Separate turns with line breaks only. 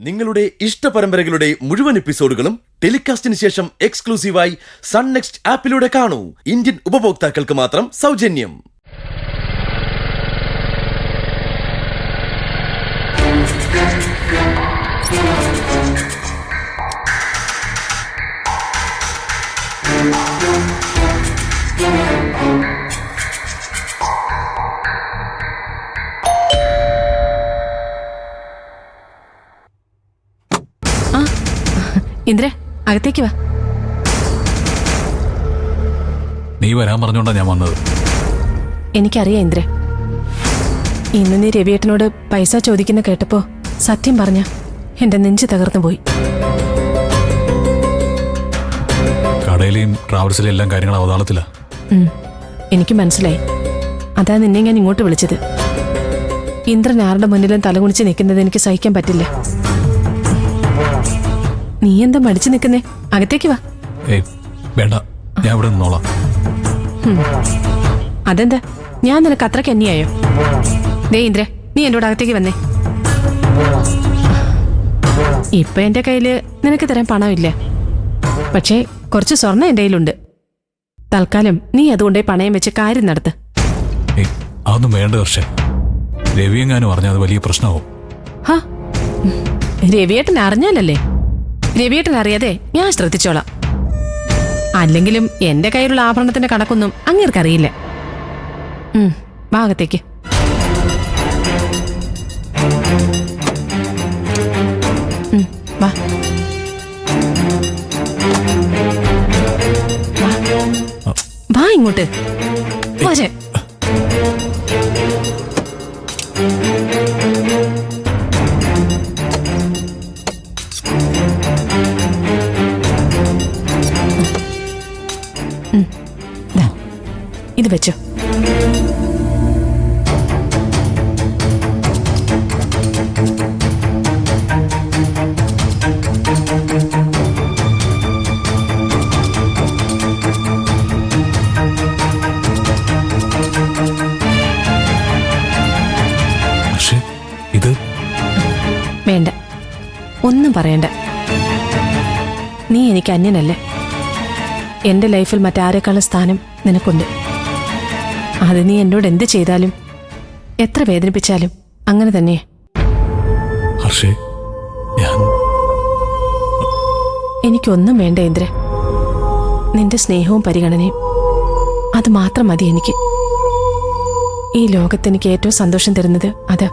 നിങ്ങളുടെ ഇഷ്ട പരമ്പരകളുടെ മുഴുവൻ എപ്പിസോഡുകളും ടെലികാസ്റ്റിന് ശേഷം എക്സ്ക്ലൂസീവായി സൺ നെക്സ്റ്റ് ആപ്പിലൂടെ കാണൂ. ഇന്ത്യൻ ഉപഭോക്താക്കൾക്ക് മാത്രം സൗജന്യം.
ഇന്ദ്ര, അകത്തേക്ക് വാ.
നീ വരാൻ പറഞ്ഞോണ്ടാ ഞാൻ വന്നത്.
എനിക്കറിയാം ഇന്ദ്ര, ഇന്ന് നീ രവിയേട്ടനോട് പൈസ ചോദിക്കുന്ന കേട്ടപ്പോ സത്യം പറഞ്ഞ എന്റെ നെഞ്ച് തകർന്നു പോയി.
കടയിലെയും ട്രാവൽസിലെയും എല്ലാം കാര്യങ്ങൾ അവതാളത്തില്ല.
എനിക്ക് മനസ്സിലായി. അതാ നിന്നെ ഞാൻ ഇങ്ങോട്ട് വിളിച്ചത്. ഇന്ദ്രൻ ആരുടെ മുന്നിലും തലകുണിച്ച് നിൽക്കുന്നത് എനിക്ക് സഹിക്കാൻ പറ്റില്ല. നീ എന്താ മടിച്ചു നിൽക്കുന്നേ? അകത്തേക്ക് വാ.
വേണ്ട, ഞാൻ ഇവിടെ നിന്നോളാം.
അതെന്താ, ഞാൻ നിനക്ക് അത്രയ്ക്ക് അന്യായോ? ദേ ഇന്ദ്ര, നീ എന്നോട് അകത്തേക്ക് വന്നേ. ഇപ്പൊ എന്റെ കയ്യില് നിനക്ക് തരാൻ പണമില്ല, പക്ഷേ കുറച്ച് സ്വർണ്ണം എന്റെ കയ്യിലുണ്ട്. തൽക്കാലം നീ അതുകൊണ്ടേ പണയം വെച്ച് കാര്യം നടത്ത്.
അതൊന്നും വേണ്ട ഹർഷേ. രവിയെങ്ങാനും അറിഞ്ഞാൽ അത് വലിയ പ്രശ്നമാവും.
രവിയേട്ടൻ അറിഞ്ഞാലല്ലേ? രവിയേട്ടൻ അറിയാതെ ഞാൻ ശ്രദ്ധിച്ചോളാം. അല്ലെങ്കിലും എന്റെ കയ്യിലുള്ള ആഭരണത്തിന്റെ കണക്കൊന്നും അങ്ങേർക്കറിയില്ല. ഭാഗത്തേക്ക് വാ. വാ ഇങ്ങോട്ട്. പോരെ. ഇത് വെച്ചോ.
ഇത്
വേണ്ട, ഒന്നും പറയണ്ട. നീ എനിക്ക് അന്യനല്ലേ. എന്റെ ലൈഫിൽ മറ്റാരെക്കാളും സ്ഥാനം നിനക്കുണ്ട്. അത് നീ എന്നോട് എന്ത് ചെയ്താലും എത്ര വേദനിപ്പിച്ചാലും അങ്ങനെ തന്നെ. എനിക്കൊന്നും വേണ്ട ഇന്ദ്ര. നിന്റെ സ്നേഹവും പരിഗണനയും അത് മാത്രം മതി എനിക്ക്. ഈ ലോകത്ത് എനിക്ക് ഏറ്റവും സന്തോഷം തരുന്നത് അതാ.